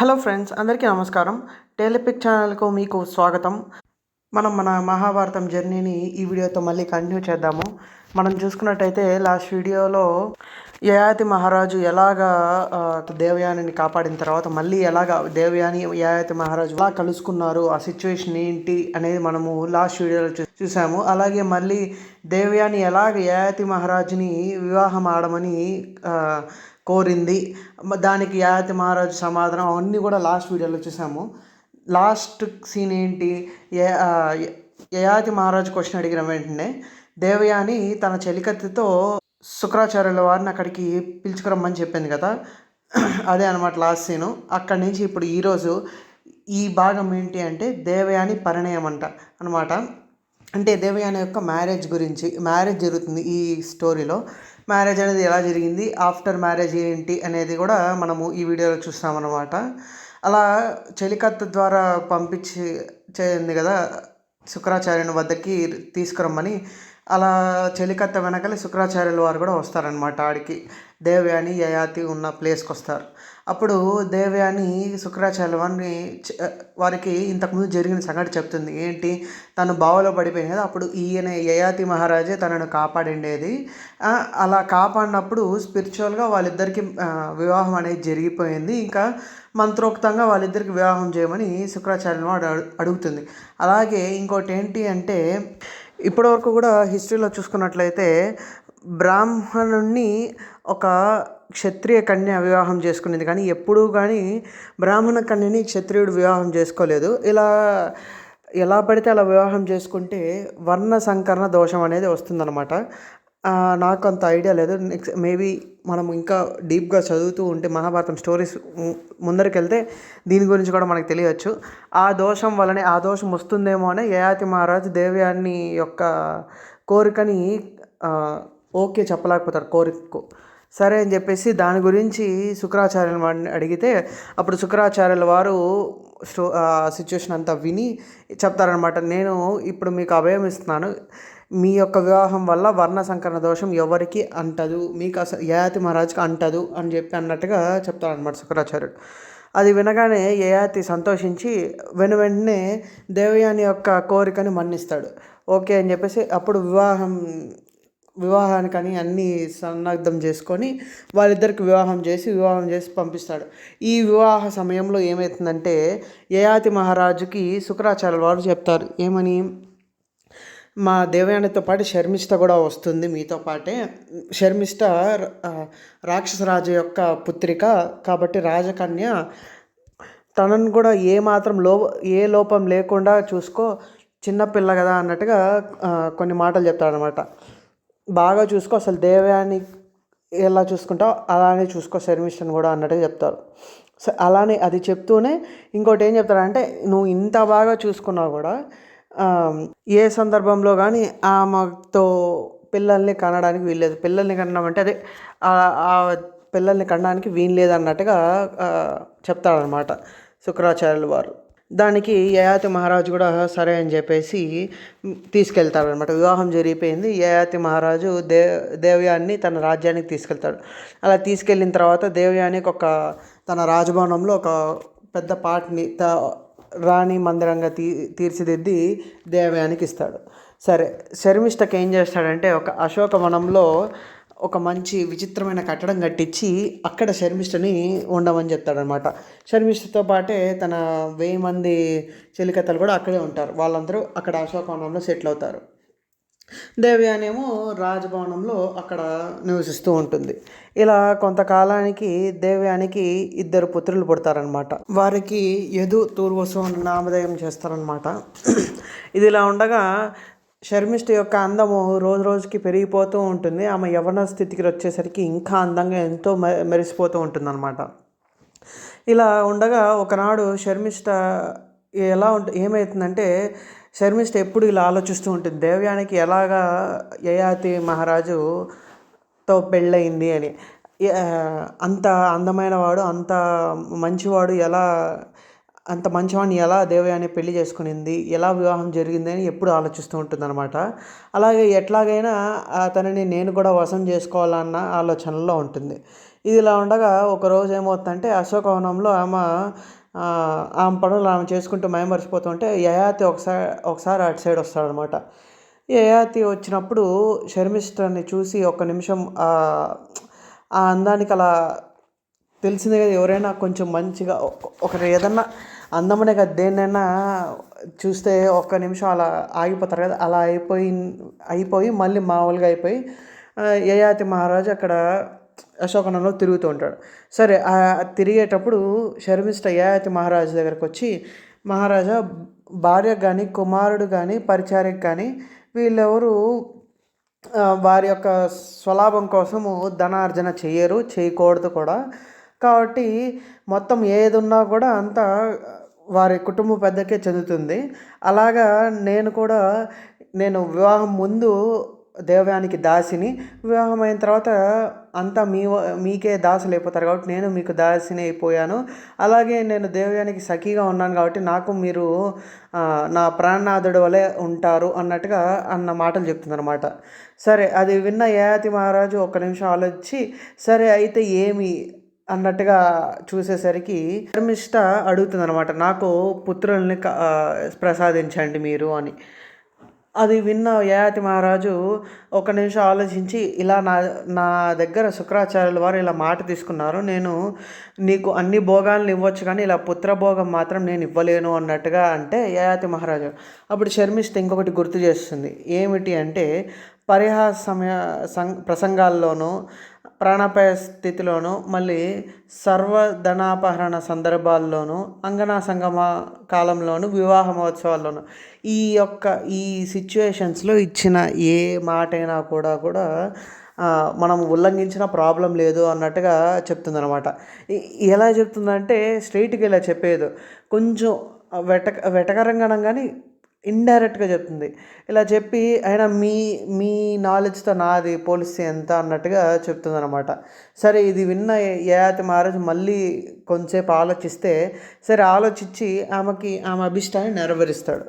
Hello friends, అందరికీ నమస్కారం. టేలిపిక్ ఛానల్‌కు మీకు స్వాగతం. మనం మన మహాభారతం జర్నీని ఈ వీడియోతో మళ్ళీ కంటిన్యూ చేద్దాము. మనం చూసుకున్నట్టయితే లాస్ట్ వీడియోలో యయాతి మహారాజు ఎలాగా దేవయానిని కాపాడిన తర్వాత మళ్ళీ ఎలాగా దేవయాని, యయాతి మహారాజు ఎలా కలుసుకున్నారు, ఆ సిచ్యువేషన్ ఏంటి అనేది మనము లాస్ట్ వీడియోలో చూసాము. అలాగే మళ్ళీ దేవయాని ఎలాగ యయాతి మహారాజుని వివాహం ఆడమని కోరింది, దానికి యయాతి మహారాజు సమాధానం అవన్నీ కూడా లాస్ట్ వీడియోలో చూసాము. లాస్ట్ సీన్ ఏంటి, యయాతి మహారాజు క్వశ్చన్ అడిగిన వెంటనే దేవయాని తన చెలికత్తితో శుక్రాచార్యుల వారిని అక్కడికి పిలుచుకురమ్మని చెప్పింది కదా, అదే అనమాట లాస్ట్ సీను. అక్కడి నుంచి ఇప్పుడు ఈరోజు ఈ భాగం ఏంటి అంటే దేవయాని పరిణయం అనమాట. అంటే దేవయాని యొక్క మ్యారేజ్ గురించి, మ్యారేజ్ జరుగుతుంది ఈ స్టోరీలో. మ్యారేజ్ అనేది ఎలా జరిగింది, ఆఫ్టర్ మ్యారేజ్ ఏంటి అనేది కూడా మనము ఈ వీడియోలో చూస్తామన్నమాట. అలా చెలికత్త ద్వారా చేయండి కదా శుక్రాచార్యుని వద్దకి తీసుకురమ్మని. అలా చెలికత్త వెనకాల శుక్రాచార్యుల వారు కూడా వస్తారనమాట. ఆడికి దేవయాని, యయాతి ఉన్న ప్లేస్కి వస్తారు. అప్పుడు దేవయాని శుక్రాచార్యుల వారికి ఇంతకుముందు జరిగిన సంఘటన చెప్తుంది. ఏంటి, తను బావిలో పడిపోయింది కదా, అప్పుడు ఈయన యయాతి మహారాజే తనను కాపాడిండేది. అలా కాపాడినప్పుడు స్పిరిచువల్గా వాళ్ళిద్దరికి వివాహం అనేది జరిగిపోయింది. ఇంకా మంత్రోక్తంగా వాళ్ళిద్దరికి వివాహం చేయమని శుక్రాచార్యుల వాడు అడుగుతుంది. అలాగే ఇంకోటి ఏంటి అంటే, ఇప్పటివరకు కూడా హిస్టరీలో చూసుకున్నట్లయితే బ్రాహ్మణుణ్ణి ఒక క్షత్రియ కన్య వివాహం చేసుకునేది, కానీ ఎప్పుడూ కానీ బ్రాహ్మణ కన్యని క్షత్రియుడు వివాహం చేసుకోలేదు. ఇలా ఎలా పడితే అలా వివాహం చేసుకుంటే వర్ణ సంకరణ దోషం అనేది వస్తుందన్నమాట. నాకు అంత ఐడియా లేదు. నెక్స్ట్ మేబీ మనం ఇంకా డీప్గా చదువుతూ ఉంటే మహాభారతం స్టోరీస్ ముందరికెళ్తే దీని గురించి కూడా మనకు తెలియవచ్చు. ఆ దోషం వల్లనే, ఆ దోషం వస్తుందేమో అనే యయాతి మహారాజు దేవయాని యొక్క కోరికని ఓకే చెప్పలేకపోతారు కోరికకు. సరే అని చెప్పేసి దాని గురించి శుక్రాచార్యుల వారిని అడిగితే అప్పుడు శుక్రాచార్యుల వారు సిచ్యువేషన్ అంతా విని చెప్తారనమాట. నేను ఇప్పుడు మీకు అభయం ఇస్తున్నాను, మీ యొక్క వివాహం వల్ల వర్ణ సంకరణ దోషం ఎవరికి అంటదు, మీకు అసలు యయాతి మహారాజుకి అంటదు అని చెప్పి అన్నట్టుగా చెప్తారనమాట శుక్రాచార్యుడు. అది వినగానే యయాతి సంతోషించి వెంటనే దేవయాని యొక్క కోరికని మన్నిస్తాడు. ఓకే అని చెప్పేసి అప్పుడు వివాహానికని అన్నీ సన్నద్ధం చేసుకొని వాళ్ళిద్దరికి వివాహం చేసి పంపిస్తాడు. ఈ వివాహ సమయంలో ఏమవుతుందంటే యయాతి మహారాజుకి శుక్రాచార్యుల వారు చెప్తారు ఏమని, మా దేవయానితో పాటు శర్మిష్ఠ కూడా వస్తుంది మీతో పాటే. శర్మిష్ఠ రాక్షసరాజు యొక్క పుత్రిక కాబట్టి రాజకన్య, తనను కూడా ఏ లోపం లేకుండా చూసుకో, చిన్నపిల్ల కదా అన్నట్టుగా కొన్ని మాటలు చెప్తాడనమాట. బాగా చూసుకో, అసలు దేవయాని ఎలా చూసుకుంటావు అలానే చూసుకో శర్మిష్ఠను కూడా అన్నట్టుగా చెప్తారు. అలానే అది చెప్తూనే ఇంకోటి ఏం చెప్తారంటే, నువ్వు ఇంత బాగా చూసుకున్నా కూడా ఏ సందర్భంలో కానీ ఆమెతో పిల్లల్ని కనడానికి వీల్లేదు, పిల్లల్ని కనడం అంటే అదే ఆ పిల్లల్ని కనడానికి వీల్లేదు అన్నట్టుగా చెప్తారనమాట శుక్రాచార్యుల వారు. దానికి యయాతి మహారాజు కూడా సరే అని చెప్పేసి తీసుకెళ్తాడనమాట. వివాహం జరిగిపోయింది. యయాతి మహారాజు దేవయాన్ని తన రాజ్యానికి తీసుకెళ్తాడు. అలా తీసుకెళ్ళిన తర్వాత దేవయానికి తన రాజభవనంలో ఒక పెద్ద పాటని రాణి మందిరంగా తీర్చిదిద్ది దేవయానికి ఇస్తాడు. సరే, శర్మిష్ఠకి ఏం చేస్తాడంటే ఒక అశోకవనంలో ఒక మంచి విచిత్రమైన కట్టడం కట్టించి అక్కడ శర్మిష్ఠని ఉండమని చెప్తాడనమాట. శర్మిష్ఠతో పాటే తన 1000 మంది చెలికత్తలు కూడా అక్కడే ఉంటారు. వాళ్ళందరూ అక్కడ అశోకవనంలో సెటిల్ అవుతారు. దేవయాని ఏమో రాజభవనంలో అక్కడ నివసిస్తూ ఉంటుంది. ఇలా కొంతకాలానికి దేవయానికి 2 పుత్రులు పుడతారనమాట. వారికి యదు, తూర్వసు నామధేయం చేస్తారనమాట. ఇది ఇలా ఉండగా శర్మిష్ఠ యొక్క అందము రోజు రోజుకి పెరిగిపోతూ ఉంటుంది. ఆమె యవ్వన స్థితికి వచ్చేసరికి ఇంకా అందంగా ఎంతో మెరిసిపోతూ ఉంటుంది అనమాట. ఇలా ఉండగా ఒకనాడు శర్మిష్ఠ ఏమవుతుందంటే, శర్మిష్ఠ ఎప్పుడు ఇలా ఆలోచిస్తూ ఉంటుంది, దేవయానికి ఎలాగా యయాతి మహారాజుతో పెళ్ళయింది అని. అంత అందమైన వాడు, అంత మంచివాడు అంత మంచివాడిని ఎలా దేవయాని పెళ్లి చేసుకునింది, ఎలా వివాహం జరిగింది అని ఎప్పుడు ఆలోచిస్తూ ఉంటుందన్నమాట. అలాగే ఎట్లాగైనా అతనిని నేను కూడా వశం చేసుకోవాలన్న ఆలోచనలో ఉంటుంది. ఇదిలా ఉండగా ఒకరోజు ఏమవుతుందంటే అశోకవనంలో ఆమె పనులు ఆమె చేసుకుంటూ మైమరిచిపోతుంటే యయాతి ఒకసారి అటు సైడ్ వస్తాడనమాట. యయాతి వచ్చినప్పుడు శర్మిష్ఠని చూసి ఒక్క నిమిషం ఆ అందానికి అలా తెలిసిందే కదా, ఎవరైనా కొంచెం మంచిగా ఒకరు ఏదన్నా అందమనే కదా దేన్నైనా చూస్తే ఒక్క నిమిషం అలా ఆగిపోతారు కదా, అలా అయిపోయి మళ్ళీ మామూలుగా అయిపోయి యయాతి మహారాజు అక్కడ అశోకవనంలో తిరుగుతూ ఉంటాడు. సరే తిరిగేటప్పుడు శర్మిష్ఠ యయాతి మహారాజు దగ్గరకు వచ్చి, మహారాజా, భార్యకు కానీ కుమారుడు కానీ పరిచారికి కానీ వీళ్ళెవరు వారి యొక్క స్వలాభం కోసము ధనార్జన చేయకూడదు కూడా. కాబట్టి మొత్తం ఏది ఉన్నా కూడా అంతా వారి కుటుంబ పెద్దకే చెందుతుంది. అలాగా నేను వివాహం ముందు దేవయానికి దాసిని, వివాహం అయిన తర్వాత అంతా మీకే దాసులు అయిపోతారు కాబట్టి నేను మీకు దాసిని అయిపోయాను. అలాగే నేను దేవయానికి సఖీగా ఉన్నాను కాబట్టి నాకు మీరు నా ప్రాణనాథుడు వలె ఉంటారు అన్నట్టుగా అన్న మాటలు చెప్తుందనమాట. సరే అది విన్న యయాతి మహారాజు ఒక్క నిమిషం ఆలోచించి, సరే అయితే ఏమి అన్నట్టుగా చూసేసరికి శర్మిష్ఠ అడుగుతుందనమాట, నాకు పుత్రుల్ని ప్రసాదించండి మీరు అని. అది విన్న యయాతి మహారాజు ఒక నిమిషం ఆలోచించి, ఇలా నా దగ్గర శుక్రాచార్యుల వారు ఇలా మాట తీసుకున్నారు, నేను నీకు అన్ని భోగాలను ఇవ్వచ్చు కానీ ఇలా పుత్రభోగం మాత్రం నేను ఇవ్వలేను అన్నట్టుగా అంటే యయాతి మహారాజు అప్పుడు శర్మిష్ఠ ఇంకొకటి గుర్తు చేస్తుంది. ఏమిటి అంటే, పరిహాస ప్రసంగాల్లోనూ ప్రాణాపాయ స్థితిలోనూ మళ్ళీ సర్వధనాపహరణ సందర్భాల్లోనూ అంగనా సంగమ కాలంలోనూ వివాహ మహోత్సవాల్లోనూ ఈ సిచ్యువేషన్స్లో ఇచ్చిన ఏ మాట అయినా కూడా మనం ఉల్లంఘించిన ప్రాబ్లం లేదు అన్నట్టుగా చెప్తుందనమాట. ఎలా చెప్తుందంటే స్ట్రైట్గా ఇలా చెప్పేది, కొంచెం వెటకరంగా కానీ ఇండైరెక్ట్గా చెప్తుంది. ఇలా చెప్పి అయినా మీ నాలెడ్జ్తో నాది పోలిస్తే ఎంత అన్నట్టుగా చెప్తుందనమాట. సరే ఇది విన్న యయాతి మహారాజు మళ్ళీ కొంచెంసేపు ఆలోచిస్తే, సరే ఆలోచించి ఆమె అభిష్టాన్ని నెరవేరుస్తాడు.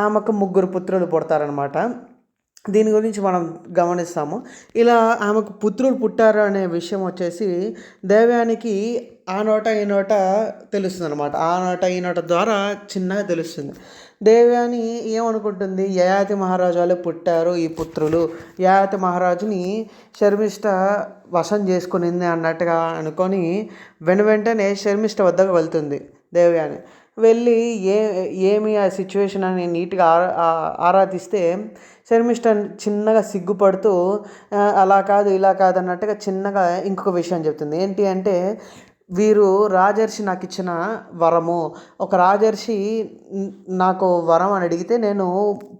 ఆమెకు 3 పుత్రులు పుడతారనమాట. దీని గురించి మనం గమనిస్తాము. ఇలా ఆమెకు పుత్రులు పుట్టారు అనే విషయం వచ్చేసి దేవయానికి ఆ నోట ఈ నోట తెలుస్తుంది అనమాట. ఆ నోట ఈ నోట ద్వారా చిన్నగా తెలుస్తుంది. దేవయాని ఏమనుకుంటుంది, యయాతి మహారాజు వాళ్ళే పుట్టారు ఈ పుత్రులు, యయాతి మహారాజుని శర్మిష్ఠ వశం చేసుకునింది అన్నట్టుగా అనుకొని వెంటనే శర్మిష్ఠ వద్దకు వెళ్తుంది దేవయాని. వెళ్ళి ఏమి ఆ సిచ్యువేషన్ అని నీట్గా ఆరాధిస్తే శర్మిష్ఠ చిన్నగా సిగ్గుపడుతూ అలా కాదు ఇలా కాదు అన్నట్టుగా చిన్నగా ఇంకొక విషయం చెప్తుంది. ఏంటి అంటే, వీరు రాజర్షి నాకు ఇచ్చిన వరము, ఒక రాజర్షి నాకు వరం అని అడిగితే నేను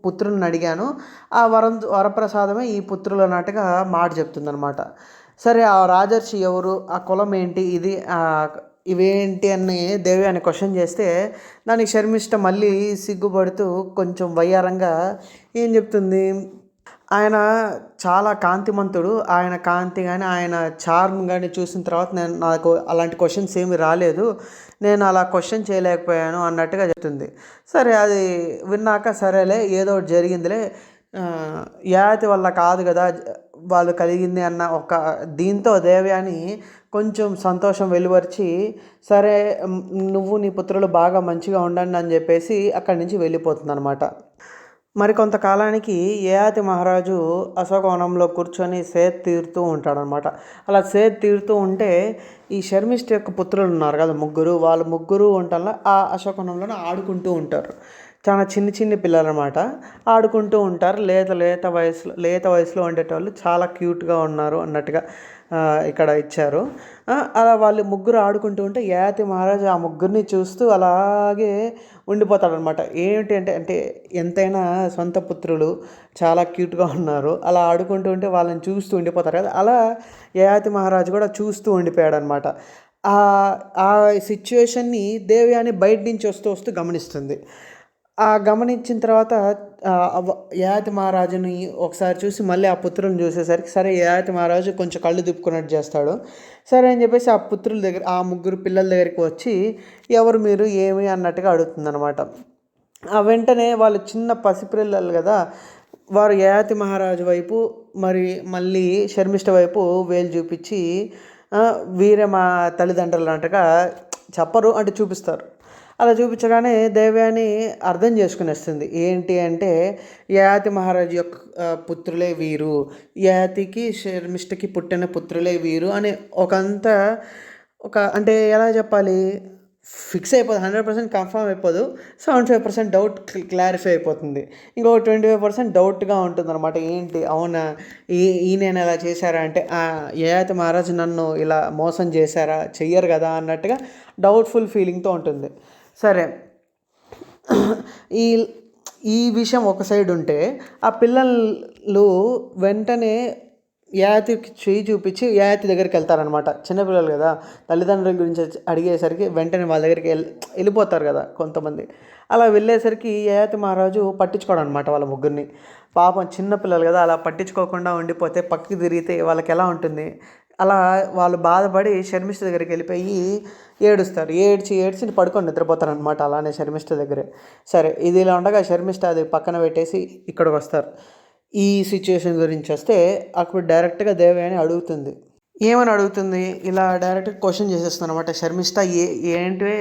పుత్రులను అడిగాను, ఆ వరప్రసాదమే ఈ పుత్రులు అన్నట్టుగా మాట చెప్తుందనమాట. సరే ఆ రాజర్షి ఎవరు, ఆ కులం ఏంటి, ఇవేంటి అని దేవయాని క్వశ్చన్ చేస్తే దానికి శర్మిష్ఠ మళ్ళీ సిగ్గుపడుతూ కొంచెం వయ్యారంగా ఏం చెప్తుంది, ఆయన చాలా కాంతిమంతుడు, ఆయన కాంతి కానీ ఆయన చార్మ్ కానీ చూసిన తర్వాత నాకు అలాంటి క్వశ్చన్స్ ఏమి రాలేదు, నేను అలా క్వశ్చన్ చేయలేకపోయాను అన్నట్టుగా చెప్తుంది. సరే అది విన్నాక సరేలే ఏదో ఒకటి జరిగిందిలే, యయాతి వల్ల కాదు కదా వాళ్ళు కలిగింది అన్న ఒక దీంతో దేవయాని కొంచెం సంతోషం వెలువరిచి, సరే నువ్వు నీ పుత్రులు బాగా మంచిగా ఉండండి అని చెప్పేసి అక్కడి నుంచి వెళ్ళిపోతుంది అనమాట. మరికొంతకాలానికి యయాతి మహారాజు అశోకవనంలో కూర్చొని సేద తీరుతూ ఉంటాడనమాట. అలా సేద తీరుతూ ఉంటే ఈ శర్మిష్ఠ యొక్క పుత్రులు ఉన్నారు కదా 3, వాళ్ళు 3 వంటల్లో ఆ అశోకవనంలోనే ఆడుకుంటూ ఉంటారు. చాలా చిన్ని పిల్లలు అనమాట, ఆడుకుంటూ ఉంటారు. లేత వయసులో ఉండేటోళ్ళు చాలా క్యూట్గా ఉన్నారు అన్నట్టుగా ఇక్కడ ఇచ్చారు. అలా వాళ్ళు 3 ఆడుకుంటూ ఉంటే యయాతి మహారాజు ఆ 3ని చూస్తూ అలాగే ఉండిపోతాడనమాట. ఏమిటి అంటే ఎంతైనా సొంత పుత్రులు చాలా క్యూట్గా ఉన్నారు, అలా ఆడుకుంటూ ఉంటే వాళ్ళని చూస్తూ ఉండిపోతారు కదా, అలా యయాతి మహారాజు కూడా చూస్తూ ఉండిపోయాడనమాట. ఆ సిచ్యువేషన్ని దేవయాని బయట నుంచి వస్తూ గమనిస్తుంది. గమనించిన తర్వాత యయాతి మహారాజుని ఒకసారి చూసి మళ్ళీ ఆ పుత్రులను చూసేసరికి సరే యయాతి మహారాజు కొంచెం కళ్ళు తిప్పుకున్నట్టు చేస్తాడు. సరే అని చెప్పేసి ఆ పుత్రుల దగ్గర ఆ 3 పిల్లల దగ్గరికి వచ్చి ఎవరు మీరు ఏమి అన్నట్టుగా అడుగుతుందనమాట. వెంటనే వాళ్ళు చిన్న పసిపిల్లలు కదా, వారు యయాతి మహారాజు వైపు మళ్ళీ శర్మిష్ఠ వైపు వేలు చూపించి వీరే మా తల్లిదండ్రులు అన్నట్టుగా చెప్పరు, అంటే చూపిస్తారు. అలా చూపించగానే దేవయాని అర్థం చేసుకునేస్తుంది. ఏంటి అంటే యయాతి మహారాజు యొక్క పుత్రులే వీరు, యయాతికి శర్మిష్ఠకి పుట్టిన పుత్రులే వీరు అని అంటే ఎలా చెప్పాలి, ఫిక్స్ అయిపోదు, 100% కన్ఫర్మ్ అయిపోదు. 75% డౌట్ క్లారిఫై అయిపోతుంది. ఇంకొక 25% డౌట్గా ఉంటుంది అనమాట. ఏంటి అవునా, ఈయన ఇలా చేశారా అంటే యయాతి మహారాజు నన్ను ఇలా మోసం చేశారా, చెయ్యరు కదా అన్నట్టుగా డౌట్ఫుల్ ఫీలింగ్తో ఉంటుంది. సరే, ఈ ఈ విషయం ఒక సైడ్ ఉంటే ఆ పిల్లలు వెంటనే యయాతికి చేయి చూపించి యయాతి దగ్గరికి వెళ్తారనమాట. చిన్నపిల్లలు కదా, తల్లిదండ్రుల గురించి అడిగేసరికి వెంటనే వాళ్ళ దగ్గరికి వెళ్ళిపోతారు కదా కొంతమంది. అలా వెళ్ళేసరికి యయాతి మహారాజు పట్టించుకోవడం అనమాట వాళ్ళ ముగ్గురిని. పాపం చిన్నపిల్లలు కదా, అలా పట్టించుకోకుండా ఉండిపోతే పక్కకి తిరిగితే వాళ్ళకి ఎలా ఉంటుంది. అలా వాళ్ళు బాధపడి శర్మిష్ఠ దగ్గరికి వెళ్ళిపోయి ఏడుస్తారు. ఏడ్చి పడుకొని నిద్రపోతారు అనమాట, అలానే శర్మిష్ఠ దగ్గరే. సరే, ఇది ఇలా ఉండగా శర్మిష్ఠ అది పక్కన పెట్టేసి ఇక్కడికి వస్తారు. ఈ సిచ్యువేషన్ గురించి వస్తే అప్పుడు డైరెక్ట్గా దేవయాని అడుగుతుంది. ఏమని అడుగుతుంది, ఇలా డైరెక్ట్గా క్వశ్చన్ చేసేస్తుంది అనమాట శర్మిష్ఠ. ఏంటి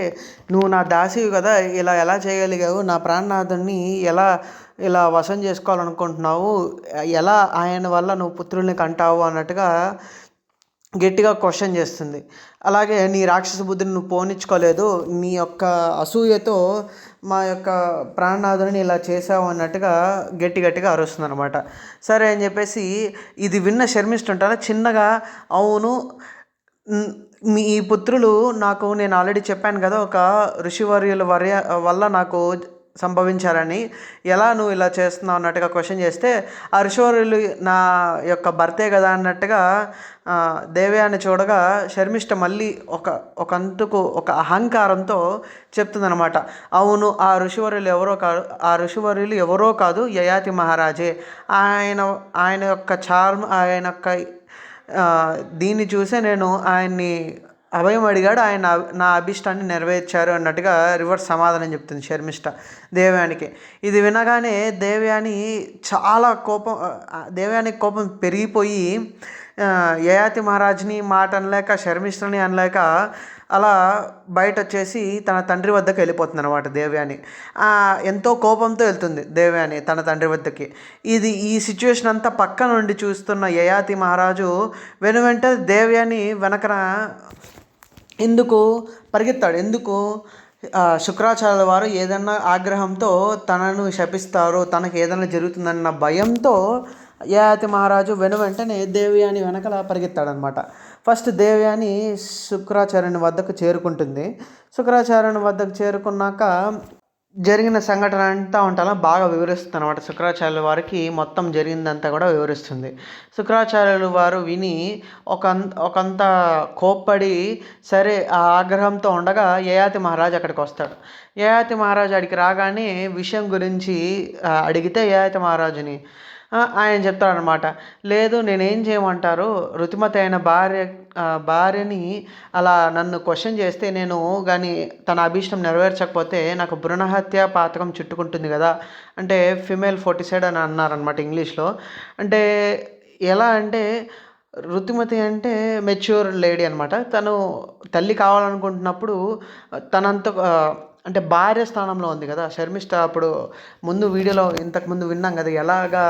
నువ్వు నా దాసివి కదా, ఇలా ఎలా చేయగలిగావు, నా ప్రాణనాథుని ఎలా ఇలా వశం చేసుకోవాలనుకుంటున్నావు, ఎలా ఆయన వల్ల నువ్వు పుత్రుల్ని కంటావు అన్నట్టుగా గట్టిగా క్వశ్చన్ చేస్తుంది. అలాగే నీ రాక్షస బుద్ధిని నువ్వు పోనిచ్చుకోలేదు, నీ యొక్క అసూయతో మా యొక్క ప్రాణనాథుని ఇలా చేసావు అన్నట్టుగా గట్టిగా అరుస్తుంది అనమాట. సరే అని చెప్పేసి ఇది విన్న శర్మిష్ఠ ఉంటారా చిన్నగా, అవును మీ పుత్రులు నాకు, నేను ఆల్రెడీ చెప్పాను కదా, ఒక ఋషివర్యుల వల్ల నాకు సంభవించారని, ఎలా నువ్వు ఇలా చేస్తున్నావు అన్నట్టుగా క్వశ్చన్ చేస్తే ఆ ఋషివర్యులు నా యొక్క భర్తే కదా అన్నట్టుగా దేవయాని చూడగా శర్మిష్ఠ మళ్ళీ ఒక అహంకారంతో చెప్తుందనమాట. అవును, ఆ ఋషివర్యులు ఎవరో కాదు యయాతి మహారాజే. ఆయన యొక్క చార్మ్, ఆయన యొక్క దీన్ని చూసే నేను ఆయన్ని అభయం అడిగాడు, ఆయన నా అభిష్టాన్ని నెరవేర్చారు అన్నట్టుగా రివర్స్ సమాధానం చెప్తుంది శర్మిష్ఠ దేవయానికి. ఇది వినగానే దేవయానికి కోపం పెరిగిపోయి యయాతి మహారాజుని మాట అనలేక శర్మిష్ఠని అనలేక అలా బయట వచ్చేసి తన తండ్రి వద్దకు వెళ్ళిపోతుంది అనమాట దేవయాని. ఎంతో కోపంతో వెళ్తుంది దేవయాని తన తండ్రి వద్దకి. ఈ సిచ్యువేషన్ అంతా పక్క నుండి చూస్తున్న యయాతి మహారాజు వెనువెంటనే దేవయాని వెనకన పరిగెత్తాడు. శుక్రాచార్యుల వారు ఏదన్నా ఆగ్రహంతో తనను శపిస్తారు, తనకు ఏదైనా జరుగుతుందన్న భయంతో యయాతి మహారాజు వెంటనే దేవయాని వెనకల పరిగెత్తాడనమాట. ఫస్ట్ దేవయాని శుక్రాచార్యుని వద్దకు చేరుకుంటుంది. శుక్రాచార్యుని వద్దకు చేరుకున్నాక జరిగిన సంఘటన అంతా ఉంటాలో బాగా వివరిస్తుంది అనమాట. శుక్రాచార్యుల వారికి మొత్తం జరిగిందంతా కూడా వివరిస్తుంది. శుక్రాచార్యులు వారు విని ఒకంత కోప్పడి సరే ఆ ఆగ్రహంతో ఉండగా యయాతి మహారాజు అక్కడికి వస్తాడు. యయాతి మహారాజు అక్కడికి రాగానే విషయం గురించి అడిగితే యయాతి మహారాజుని ఆయన చెప్తాడనమాట. లేదు, నేనేం చేయమంటారు, ఋతుమతి అయిన భార్యని అలా నన్ను క్వశ్చన్ చేస్తే నేను కానీ తన అభీష్టం నెరవేర్చకపోతే నాకు భ్రూణహత్య పాతకం చుట్టుకుంటుంది కదా, అంటే ఫిమేల్ ఫోర్టిసైడ్ అని అన్నారనమాట ఇంగ్లీష్లో. అంటే ఎలా అంటే ఋతుమతి అంటే మెచ్యూర్ లేడీ అనమాట. తను తల్లి కావాలనుకుంటున్నప్పుడు తనంత అంటే భార్య స్థానంలో ఉంది కదా శర్మిష్ఠ. అప్పుడు వీడియోలో ఇంతకుముందు విన్నాం కదా ఎలాగా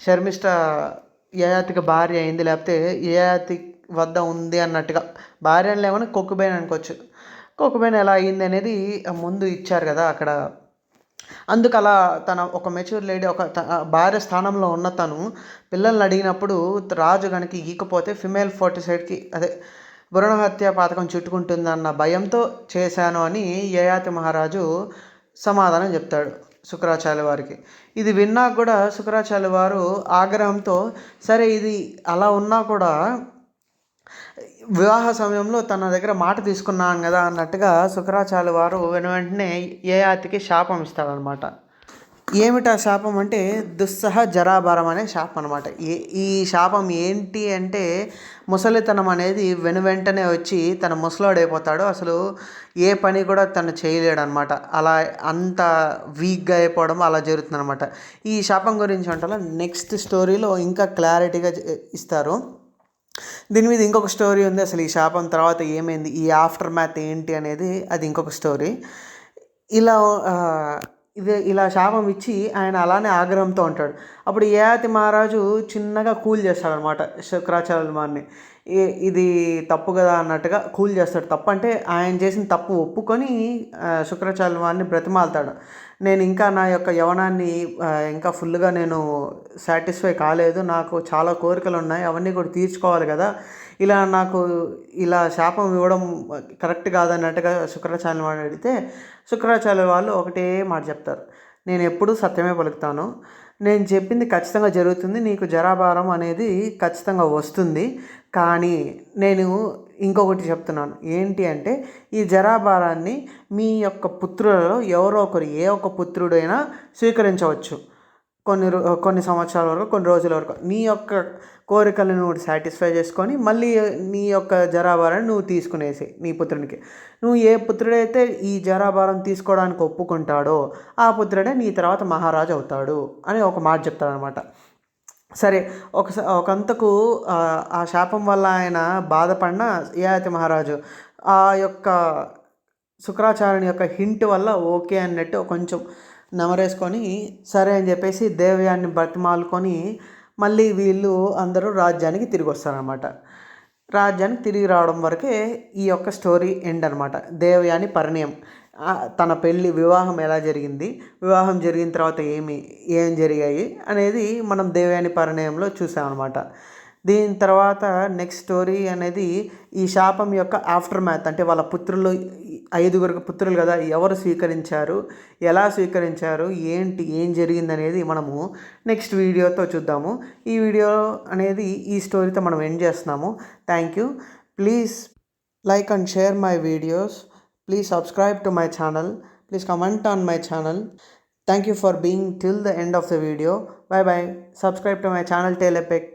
శర్మిష్ఠ యయాతికి భార్య అయింది, లేకపోతే యయాతి వద్ద ఉంది అన్నట్టుగా. భార్య అని లేవని కొక్కుబైన్ అనుకోవచ్చు. కొక్కుబైన్ ఎలా అయింది అనేది ముందు ఇచ్చారు కదా అక్కడ. అందుకు అలా తన ఒక మెచ్యూర్ లేడీ, ఒక భార్య స్థానంలో ఉన్న తను పిల్లల్ని అడిగినప్పుడు రాజు కనుక ఈకపోతే ఫిమేల్ ఫోర్టిసైడ్కి అదే భ్రూణహత్య పాతకం చుట్టుకుంటుందన్న భయంతో చేశాను అని యయాతి మహారాజు సమాధానం చెప్తాడు శుక్రాచార్యుల వారికి. ఇది విన్నా కూడా శుక్రాచార్యుల వారు ఆగ్రహంతో సరే ఇది అలా ఉన్నా కూడా వివాహ సమయంలో తన దగ్గర మాట తీసుకున్నాను కదా అన్నట్టుగా శుక్రాచార్యుల వారు వెంటనే యయాతికి శాపం ఇస్తాడనమాట. ఏమిటా శాపం అంటే దుస్సహ జరాభారం అనే శాపం అనమాట. ఈ శాపం ఏంటి అంటే ముసలితనం అనేది వెంటనే వచ్చి తన ముసలోడైపోతాడు. అసలు ఏ పని కూడా తను చేయలేడు అనమాట. అలా అంత వీక్గా అయిపోవడం అలా జరుగుతుంది అనమాట. ఈ శాపం గురించి అంటే నెక్స్ట్ స్టోరీలో ఇంకా క్లారిటీగా ఇస్తారు. దీని మీద ఇంకొక స్టోరీ ఉంది. అసలు ఈ శాపం తర్వాత ఏమైంది, ఈ ఆఫ్టర్ మ్యాథ్ ఏంటి అనేది అది ఇంకొక స్టోరీ. ఇలా ఇలా శాపం ఇచ్చి ఆయన అలానే ఆగ్రహంతో ఉంటాడు. అప్పుడు యయాతి మహారాజు చిన్నగా కూల్ చేస్తాడనమాట శుక్రాచార్యుల వారిని. ఇది తప్పు కదా అన్నట్టుగా కూల్ చేస్తాడు. తప్పు అంటే ఆయన చేసిన తప్పు ఒప్పుకొని శుక్రాచార్యుల వారిని బ్రతిమాలుతాడు. నేను ఇంకా నా యొక్క యవ్వనాన్ని ఇంకా ఫుల్గా నేను సాటిస్ఫై కాలేదు, నాకు చాలా కోరికలు ఉన్నాయి, అవన్నీ కూడా తీర్చుకోవాలి కదా, ఇలా నాకు ఇలా శాపం ఇవ్వడం కరెక్ట్ కాదన్నట్టుగా శుక్రాచార్యుల వారిని అడిగితే శుక్రాచార్యుల వాళ్ళు ఒకటే మాట చెప్తారు: నేను ఎప్పుడూ సత్యమే పలుకుతాను, నేను చెప్పింది ఖచ్చితంగా జరుగుతుంది, నీకు జరాభారం అనేది ఖచ్చితంగా వస్తుంది. కానీ నేను ఇంకొకటి చెప్తున్నాను, ఏంటి అంటే ఈ జరాభారాన్ని మీ యొక్క పుత్రులలో ఎవరో ఒకరు, ఏ ఒక్క పుత్రుడైనా స్వీకరించవచ్చు. కొన్ని సంవత్సరాల వరకు, కొన్ని రోజుల వరకు నీ యొక్క కోరికలను నువ్వు సాటిస్ఫై చేసుకొని మళ్ళీ నీ యొక్క జరాభారాన్ని నువ్వు తీసుకునేసి నీ పుత్రునికి. నువ్వు ఏ పుత్రుడైతే ఈ జరాభారం తీసుకోవడానికి ఒప్పుకుంటాడో ఆ పుత్రుడే నీ తర్వాత మహారాజు అవుతాడు అని ఒక మాట చెప్తాడనమాట. సరే, ఒకంతకు ఆ శాపం వల్ల ఆయన బాధపడిన యయాతి మహారాజు ఆ యొక్క శుక్రాచార్యుని యొక్క హింట్ వల్ల ఓకే అన్నట్టు కొంచెం నెమరేసుకొని సరే అని చెప్పేసి దేవయాన్ని బతిమాలుకొని మళ్ళీ వీళ్ళు అందరూ రాజ్యానికి తిరిగి వస్తారనమాట. రాజ్యానికి తిరిగి రావడం వరకే ఈ యొక్క స్టోరీ ఎండ్ అనమాట. దేవయాని పరిణయం, తన పెళ్ళి వివాహం ఎలా జరిగింది, వివాహం జరిగిన తర్వాత ఏం జరిగాయి అనేది మనం దేవయాని పరిణయంలో చూసామన్నమాట. దీని తర్వాత నెక్స్ట్ స్టోరీ అనేది ఈ శాపం యొక్క ఆఫ్టర్ మ్యాథ్, అంటే వాళ్ళ పుత్రులు 5 పుత్రులు కదా, ఎవరు స్వీకరించారు, ఎలా స్వీకరించారు, ఏం జరిగింది అనేది మనము నెక్స్ట్ వీడియోతో చూద్దాము. ఈ వీడియో అనేది ఈ స్టోరీతో మనం ఎండ్ చేస్తున్నాము. Thank you. Please like and share my videos. Please subscribe to my channel. Please comment on my channel. Thank you for being till the end of the video. Bye bye. Subscribe to my channel Telepec.